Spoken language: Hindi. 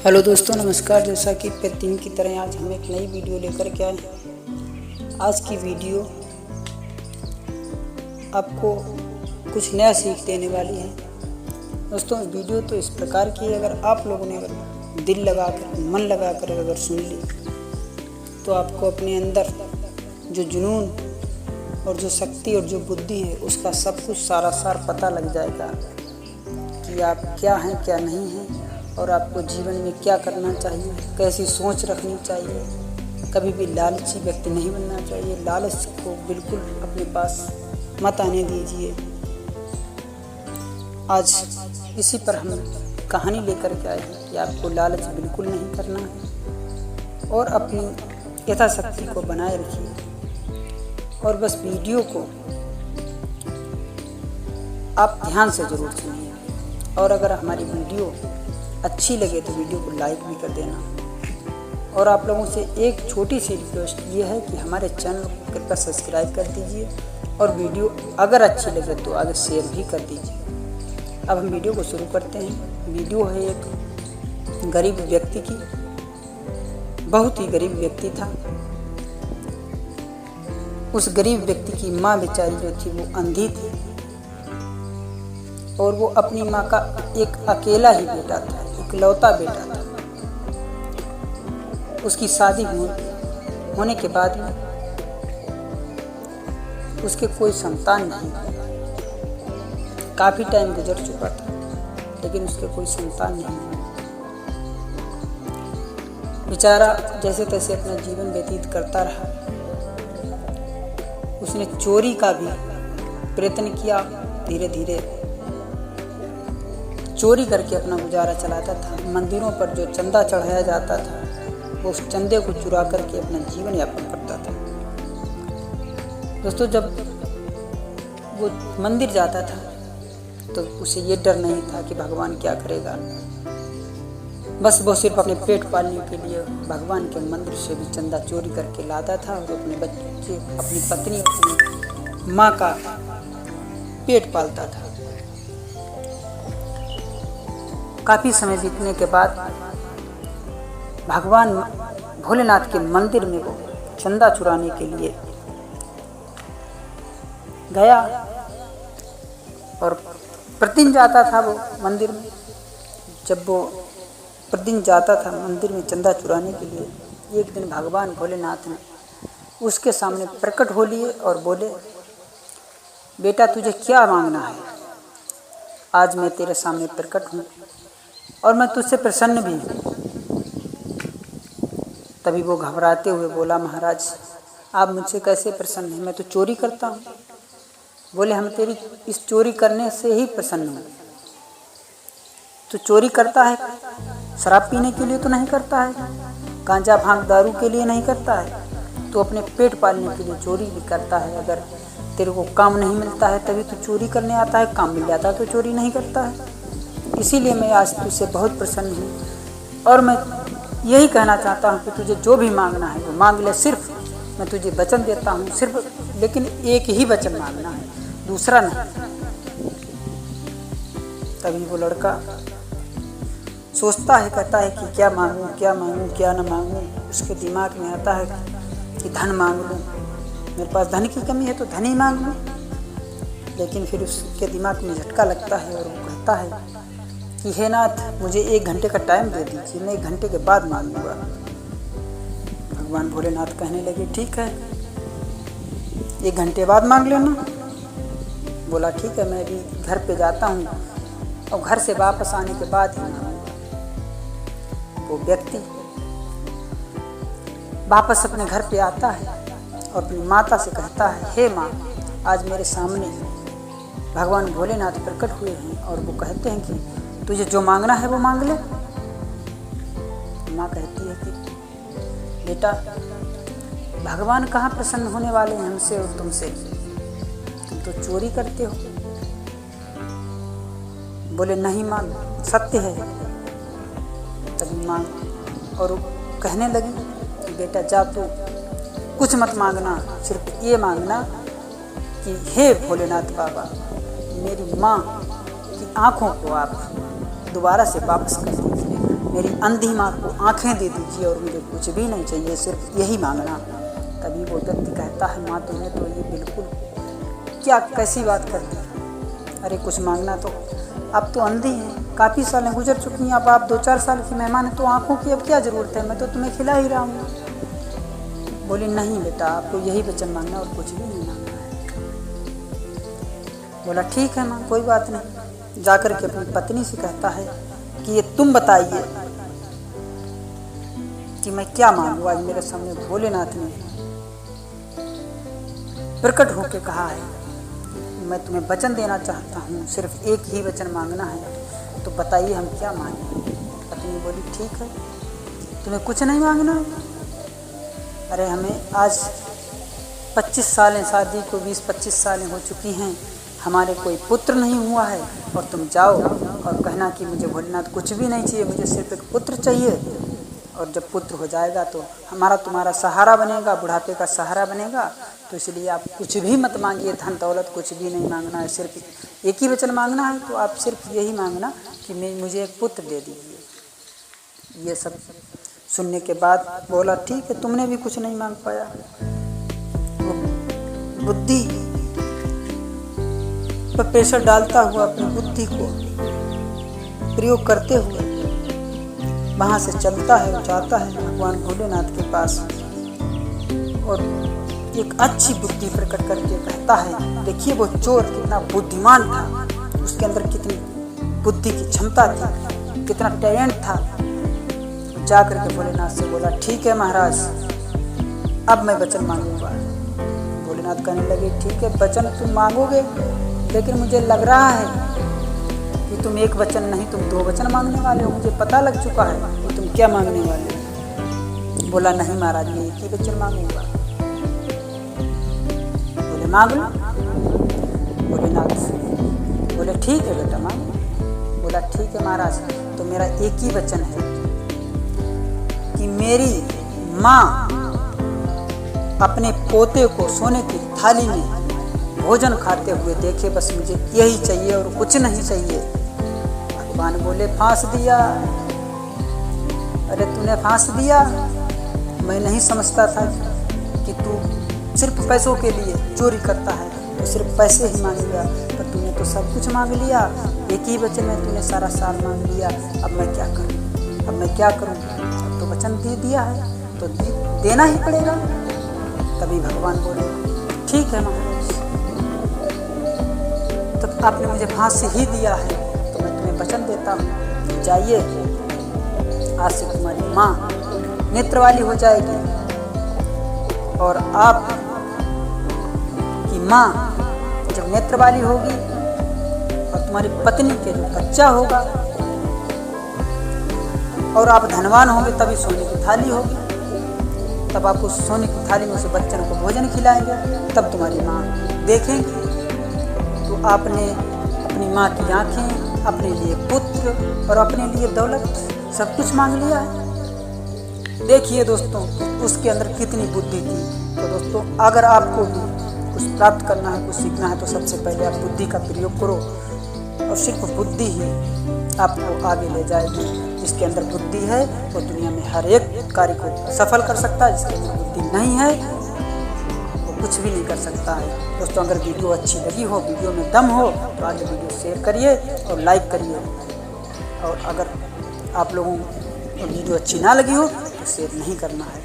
हेलो दोस्तों, नमस्कार। जैसा कि प्रतिदिन की तरह आज हम एक नई वीडियो लेकर के आए हैं। आज की वीडियो आपको कुछ नया सीख देने वाली है। दोस्तों, वीडियो तो इस प्रकार की है, अगर आप लोगों ने अगर दिल लगाकर, मन लगाकर अगर सुन ली तो आपको अपने अंदर जो जुनून और जो शक्ति और जो बुद्धि है उसका सब कुछ सारा सार पता लग जाएगा कि आप क्या हैं, क्या नहीं हैं, और आपको जीवन में क्या करना चाहिए, कैसी सोच रखनी चाहिए। कभी भी लालची व्यक्ति नहीं बनना चाहिए। लालच को बिल्कुल अपने पास मत आने दीजिए। आज इसी पर हम कहानी लेकर के आए हैं कि आपको लालच बिल्कुल नहीं करना है और अपनी यथाशक्ति को बनाए रखिए। और बस वीडियो को आप ध्यान से ज़रूर सुनिए, और अगर हमारी वीडियो अच्छी लगे तो वीडियो को लाइक भी कर देना। और आप लोगों से एक छोटी सी रिक्वेस्ट ये है कि हमारे चैनल को कृपया सब्सक्राइब कर दीजिए, और वीडियो अगर अच्छी लगे तो आगे शेयर भी कर दीजिए। अब हम वीडियो को शुरू करते हैं। वीडियो है एक गरीब व्यक्ति की। बहुत ही गरीब व्यक्ति था। उस गरीब व्यक्ति की माँ बेचारी जो थी वो अंधी थी, और वो अपनी माँ का एक अकेला ही बेटा था, इकलौता बेटा था। उसकी शादी होने के बाद में उसके कोई संतान नहीं। काफ़ी टाइम गुजर चुका था, लेकिन उसके कोई संतान नहीं। बेचारा जैसे तैसे अपना जीवन व्यतीत करता रहा। उसने चोरी का भी प्रयत्न किया। धीरे धीरे चोरी करके अपना गुजारा चलाता था। मंदिरों पर जो चंदा चढ़ाया जाता था वो उस चंदे को चुरा करके अपना जीवन यापन करता था। दोस्तों, जब वो मंदिर जाता था तो उसे ये डर नहीं था कि भगवान क्या करेगा। बस वो सिर्फ अपने पेट पालने के लिए भगवान के मंदिर से भी चंदा चोरी करके लाता था, और अपने बच्चे, अपनी पत्नी और अपनी माँ का पेट पालता था। काफ़ी समय बीतने के बाद भगवान भोलेनाथ के मंदिर में वो चंदा चुराने के लिए गया, और प्रतिदिन जाता था वो मंदिर में। जब वो प्रतिदिन जाता था मंदिर में चंदा चुराने के लिए, एक दिन भगवान भोलेनाथ ने उसके सामने प्रकट हो लिए और बोले, बेटा तुझे क्या मांगना है? आज मैं तेरे सामने प्रकट हूँ और मैं तुझसे प्रसन्न भी हूँ। तभी वो घबराते हुए बोला, महाराज आप मुझसे कैसे प्रसन्न हैं? मैं तो चोरी करता हूँ। बोले, हम तेरी इस चोरी करने से ही प्रसन्न हूँ। तो चोरी करता है, शराब पीने के लिए तो नहीं करता है, गांजा भांग दारू के लिए नहीं करता है, तो अपने पेट पालने के लिए चोरी भी करता है। अगर तेरे को काम नहीं मिलता है तभी तो चोरी करने आता है, काम मिल जाता है तो चोरी नहीं करता है। इसीलिए मैं आज तुझसे बहुत प्रसन्न हूँ, और मैं यही कहना चाहता हूँ कि तुझे जो भी मांगना है वो मांग ले। सिर्फ मैं तुझे वचन देता हूँ, सिर्फ लेकिन एक ही वचन मांगना है, दूसरा नहीं। तभी वो लड़का सोचता है, कहता है कि क्या मांगूं, क्या मांगूं, क्या न मांगूं। उसके दिमाग में आता है कि धन मांग लूँ, मेरे पास धन की कमी है तो धन ही मांग लूँ। लेकिन फिर उसके दिमाग में झटका लगता है और वो कहता है कि हे नाथ, मुझे 1 घंटे का टाइम दे दीजिए, मैं 1 घंटे के बाद मांगूंगा। भगवान भोलेनाथ कहने लगे, ठीक है 1 घंटे बाद मांग लेना। बोला, ठीक है, मैं भी घर पे जाता हूँ और घर से वापस आने के बाद ही मांगूंगा। वो व्यक्ति वापस अपने घर पे आता है और अपनी माता से कहता है, हे माँ, आज मेरे सामने भगवान भोलेनाथ प्रकट हुए हैं और वो कहते हैं कि तुझे जो मांगना है वो मांग ले। माँ कहती है कि बेटा, भगवान कहाँ प्रसन्न होने वाले हैं हमसे और तुमसे, तुम तो चोरी करते हो। बोले, नहीं माँ, सत्य है। तभी माँ और कहने लगी कि बेटा जा, तू कुछ मत मांगना, सिर्फ ये मांगना कि हे भोलेनाथ बाबा, मेरी माँ की आँखों को आप दोबारा से वापस कर दीजिएगा। मेरी अंधी माँ को आंखें दे दीजिए और मुझे कुछ भी नहीं चाहिए, सिर्फ यही मांगना। तभी वो व्यक्ति कहता है, माँ तुमने तो ये बिल्कुल क्या कैसी बात कर दी, अरे कुछ मांगना तो, अब तो अंधी हैं, काफ़ी सालें गुजर चुकी हैं, अब आप 2-4 साल की मेहमान हैं तो आँखों की अब क्या ज़रूरत है, मैं तो तुम्हें खिला ही रहा हूँ। बोली नहीं बेटा, आपको यही वचन मांगना और कुछ भी नहीं मांगना है। बोला ठीक है माँ, कोई बात नहीं। जाकर के अपनी पत्नी से कहता है कि ये तुम बताइए कि मैं क्या मांगू। आज मेरे सामने भोलेनाथ ने प्रकट होकर कहा है, मैं तुम्हें वचन देना चाहता हूँ, सिर्फ एक ही वचन मांगना है, तो बताइए हम क्या मांगें। पत्नी बोली ठीक है, तुम्हें कुछ नहीं मांगना। अरे हमें आज 25 सालें शादी को, 20-25 सालें हो चुकी हैं, हमारे कोई पुत्र नहीं हुआ है, और तुम जाओ और कहना कि मुझे भोलेनाथ कुछ भी नहीं चाहिए, मुझे सिर्फ एक पुत्र चाहिए, और जब पुत्र हो जाएगा तो हमारा तुम्हारा सहारा बनेगा, बुढ़ापे का सहारा बनेगा, तो इसलिए आप कुछ भी मत मांगिए, धन दौलत कुछ भी नहीं मांगना है, सिर्फ एक ही वचन मांगना है, तो आप सिर्फ यही मांगना कि मुझे एक पुत्र दे दीजिए। ये सब सुनने के बाद बोला ठीक है, तुमने भी कुछ नहीं मांग पाया। वो बुद्धि पर प्रेशर डालता हुआ, अपनी बुद्धि को प्रयोग करते हुए वहाँ से चलता है, जाता है भगवान भोलेनाथ के पास, और एक अच्छी बुद्धि प्रकट करके कहता है, देखिए वो चोर कितना बुद्धिमान था, उसके अंदर कितनी बुद्धि की क्षमता थी, कितना टैलेंट था। जाकर के भोलेनाथ से बोला ठीक है महाराज, अब मैं वचन मांगूंगा। भोलेनाथ कहने लगे ठीक है, वचन तुम मांगोगे, लेकिन मुझे लग रहा है कि तुम एक वचन नहीं, तुम 2 वचन मांगने वाले हो, मुझे पता लग चुका है कि तुम क्या मांगने वाले हो। बोला नहीं महाराज, मैं एक ही वचन मांगूंगा। बोले मांग लो। भोलेनाथ बोले ठीक है बेटा मांगो। बोला ठीक है महाराज, तो मेरा एक ही वचन है कि मेरी माँ अपने पोते को सोने की थाली में भोजन खाते हुए देखे, बस मुझे यही चाहिए और कुछ नहीं चाहिए। भगवान बोले फांस दिया। अरे तूने फांस दिया, मैं नहीं समझता था कि तू सिर्फ पैसों के लिए चोरी करता है, तो सिर्फ पैसे ही मांग लिया, पर तूने तो सब कुछ मांग लिया, एक ही वचन में तूने सारा साल मांग लिया। अब मैं क्या करूं, अब मैं क्या करूं, अब तो वचन दे दिया है तो देना ही पड़ेगा। तभी भगवान बोले ठीक है महाराज, तो आपने मुझे फांसी ही दिया है, तो मैं तुम्हें वचन देता हूँ, जाइए आज से तुम्हारी माँ नेत्र वाली हो जाएगी, और आप की माँ जब नेत्र वाली होगी और तुम्हारी पत्नी के जो बच्चा होगा और आप धनवान होंगे, तभी सोने की थाली होगी, तब आप उस सोने की थाली में से बच्चों को भोजन खिलाएंगे, तब तुम्हारी माँ देखेंगी। तो आपने अपनी माँ की आँखें, अपने लिए पुत्र और अपने लिए दौलत सब कुछ मांग लिया है। देखिए दोस्तों, उसके अंदर कितनी बुद्धि थी। तो दोस्तों, अगर आपको भी कुछ प्राप्त करना है, कुछ सीखना है, तो सबसे पहले आप बुद्धि का प्रयोग करो, और सिर्फ बुद्धि ही आपको आगे ले जाएगी। जिसके अंदर बुद्धि है वो दुनिया में हर एक कार्य को सफल कर सकता है, जिसके अंदर बुद्धि नहीं है वो कुछ भी नहीं कर सकता है। दोस्तों, अगर वीडियो अच्छी लगी हो, वीडियो में दम हो, तो आगे वीडियो शेयर करिए और लाइक करिए, और अगर आप लोगों को वीडियो अच्छी ना लगी हो तो शेयर नहीं करना है।